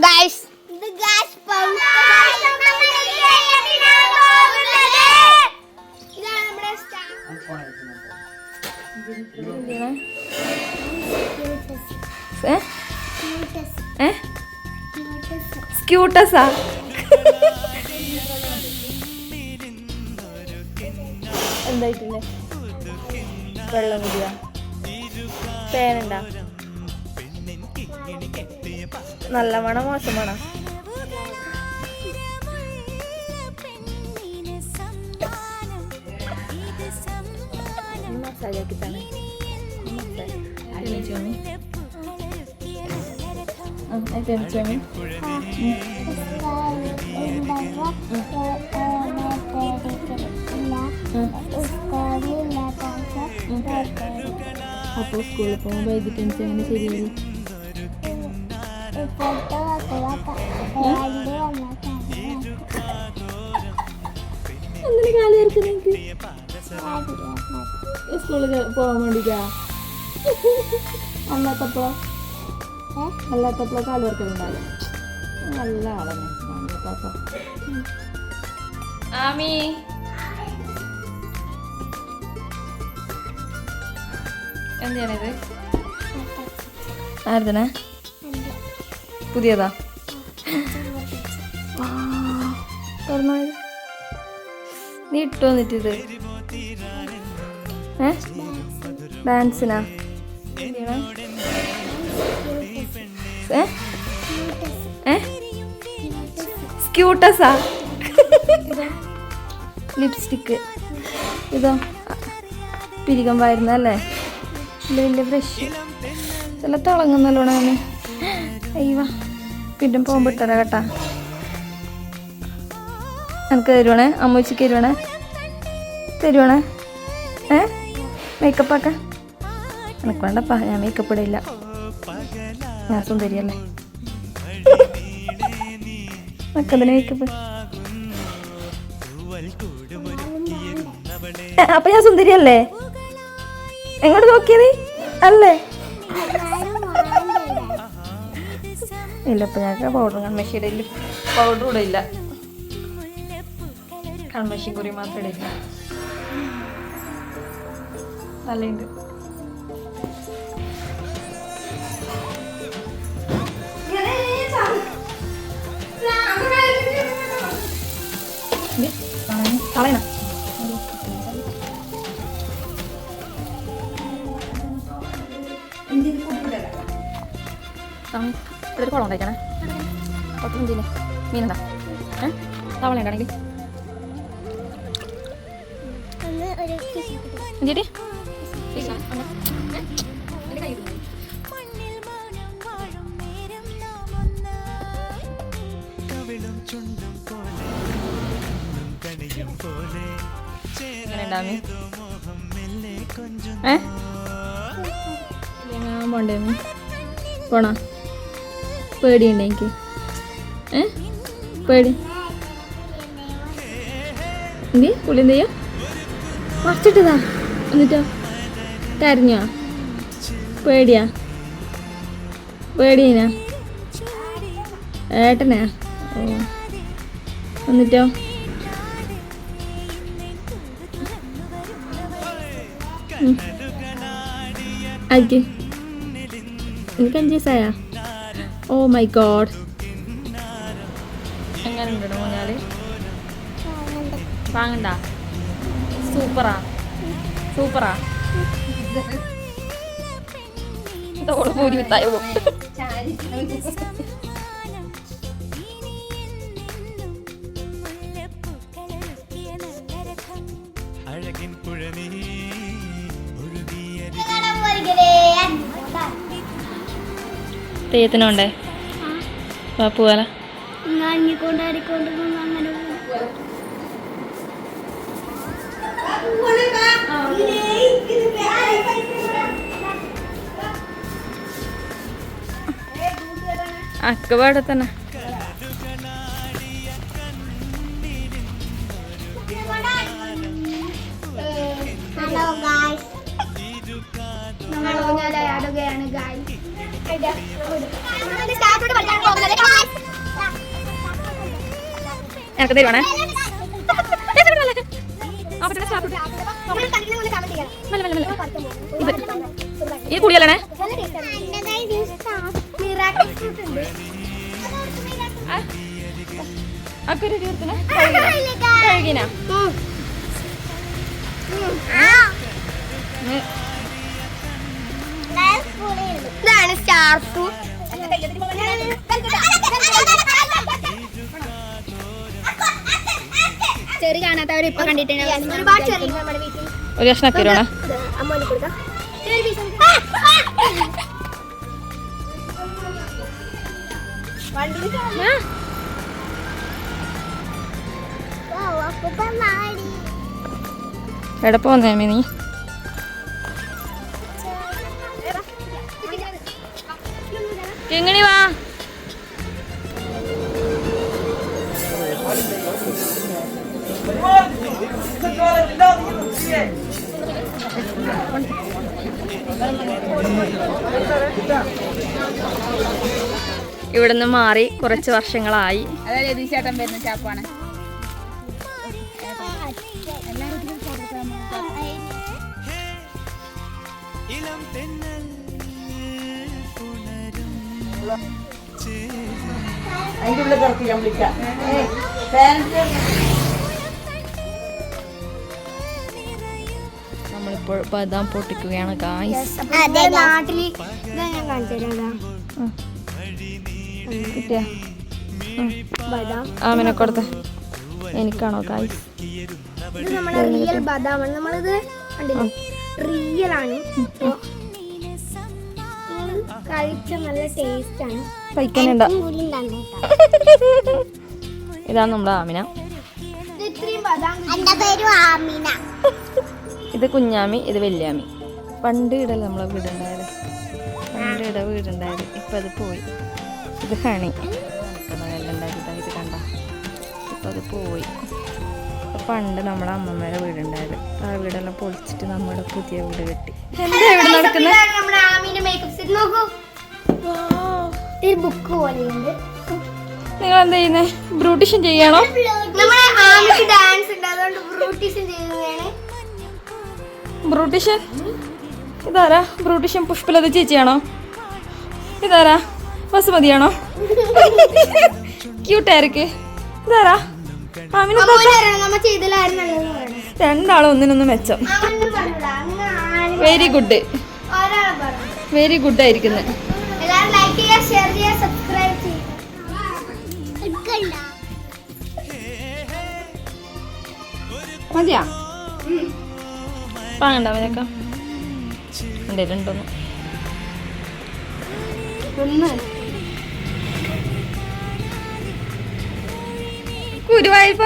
Guys ഇത് gas pump ഇതാണ് നമ്മുടെ സ്ക്യൂട്ടസാ എന്തായിട്ടില്ലേ വെള്ളം കുടിയാ പേനുണ്ടാ നല്ല മണം മോശം മണം മസാല ആക്കിട്ടാണ് അപ്പോൾ സ്കൂളിൽ പോകുമ്പോൾ വൈകിട്ട് എങ്ങനെ ശരിയായി അങ്ങനെ കാലം ഇറക്കുന്ന എനിക്ക് സ്കൂളിൽ പോകാൻ വേണ്ടിട്ടാ അല്ലാത്തപ്പോ കാലം ഇറക്കുന്നുണ്ടാവില്ല നല്ല ആളന്നെ ആമി എന്താണിത് ആരുതന്നെ പുതിയതാ നീ ഇട്ടു വന്നിട്ടിത് ഡാൻസിനാ സ്ക്യൂട്ടസാ ലിപ്സ്റ്റിക്ക് ഇതോ പിരികം വായിരുന്നല്ലേ വലിയ ബ്രഷ് ചില തിളങ്ങുന്നല്ലോണ അയ്യവാ പിന്നെ പോകുമ്പോൾ ഇട്ടരാ കേട്ടാ എനിക്ക് തരുവാണേ അമ്മൂച്ചിക്ക് തരുവാണേ മേക്കപ്പൊക്കെ എനിക്ക് വേണ്ടപ്പാ ഞാൻ മേക്കപ്പ് ഇടയില്ല ഞാൻ സുന്ദരിയല്ലേ മക്കതിന് മേക്കപ്പ് അപ്പൊ ഞാൻ സുന്ദരിയല്ലേ എങ്ങോട്ട് നോക്കിയത് അല്ലേ ഇല്ല ഇപ്പൊ ഞങ്ങൾക്ക് പൗഡർ കൺമഷിയുടെ പൗഡർ കൂടെ ഇല്ല കൺമഷി കുറി മാത്രം ഇടില്ല നല്ലുണ്ട് കളയണ ഇവിടെ ഒരു കുളം ഉണ്ടായിക്കണേ ഒത്തിരി മീനുണ്ടാ തവള ഉണ്ടാണെങ്കിൽ ചേട്ടി പോണ്ടേ പോണോ പേടിയുണ്ട് എനിക്ക് പേടി എന്ത് പുള്ളി എന്ത് ചെയ്യോ മറിച്ചിട്ടതാ എന്നിട്ടോ കരഞ്ഞോ പേടിയാ ഏട്ടനാ ഓ എന്നിട്ടോ ആയിക്ക് എനിക്ക് 5 വയസ്സായാ ഓ മൈ ഗോഡ് എങ്ങനെയുണ്ട് മോനാല് വാങ്ങണ്ട സൂപ്പറാ ഇതോടെ പൂരി വിത്തായോ തെയ്യത്തിനുണ്ടേ പോവാല അക്കപാടെ തന്നെ നമ്മൾ ഊഞ്ഞാലാടുകയാണ് ഗായ്സ്. എനിക്ക് തരുവാണേ ഈ കുടിയല്ലേ അക്കൊരു കഴുകിന ഇതാണ് സ്റ്റാർ ഫ്രൂട്ട്. ചെറി കാണാത്തവർ ഇപ്പൊ കണ്ടിട്ടുണ്ട്. ഒരുപാട് ചെറി നമ്മുടെ വീട്ടിൽ. ഒരു കഷ്ണം തരുവാണ് അമ്മോന് കൊടുക്കാം. എവിടെ പോന്നേ നീ? എങ്ങനെ വാ ഇവിടുന്ന് മാറി കുറച്ച് വർഷങ്ങളായി. അതായത് ചേട്ടൻ വരുന്ന ചാപ്പാണ്. നമ്മളിപ്പോൾ ബദാം പൊട്ടിക്കുകയാണ് ഗായ്സ്. നാട്ടില് ഇതാ ഞാൻ കാണിച്ചു തരാം. കിട്ടിയാ ബദാം ആമിനെ കൊടുത്ത് എനിക്കാണോ ഗായ്സ്? ഇത് നമ്മുടെ റിയൽ ബദാമാണ്. നമ്മളിത് കണ്ടില്ലേ, റിയൽ ആണ്. കഴിച്ച നല്ല ടേസ്റ്റ് ആണ്. കഴിക്കാനുണ്ടോ? ഇതാണ് നമ്മുടെ ആമിന. ഇത് കുഞ്ഞാമി, ഇത് വല്യാമി. പണ്ട് ഇടല്ല നമ്മളെ വീടുണ്ടായത്, പണ്ട് ഇട വീടുണ്ടായത്. ഇപ്പം അത് പോയി. ഇത് ഹണി എല്ലാം ഉണ്ടാക്കിയതാ. ഇത് കണ്ട, ഇപ്പം അത് പോയി. പണ്ട് നമ്മുടെ അമ്മമ്മയുടെ വീടുണ്ടായത്. ആ വീടെല്ലാം പൊളിച്ചിട്ട് നമ്മുടെ പുതിയ വീട് കെട്ടി. എന്താ ഇവിടെ നടക്കുന്നത്? ബുക്ക് പോലെയുണ്ട്. നിങ്ങൾ എന്താ ചെയ്യുന്നേ? ബ്യൂട്ടീഷ്യൻ ചെയ്യാണോ? ഡാൻസ് ഉണ്ട്, അതുകൊണ്ട് ബ്യൂട്ടീഷ്യൻ ചെയ്യുന്നതാണ്. ബ്യൂട്ടീഷ്യൻ ഇതാരാ? ബ്യൂട്ടീഷ്യൻ പുഷ്പലത ചേച്ചിയാണോ? ഇതാരാ? വസുമതിയാണോ? ക്യൂട്ടായിരിക്കും. ഇതാരാ? രണ്ടാളും ഒന്നിനൊന്ന് മെച്ചം. വെരി ഗുഡ്, വെരി ഗുഡ് ആയിരിക്കുന്നത്. മതിയാ? വാങ്ങണ്ട അവനൊക്കെ എന്തേലും ഉണ്ടോന്ന്. ഗുരുവായൂർ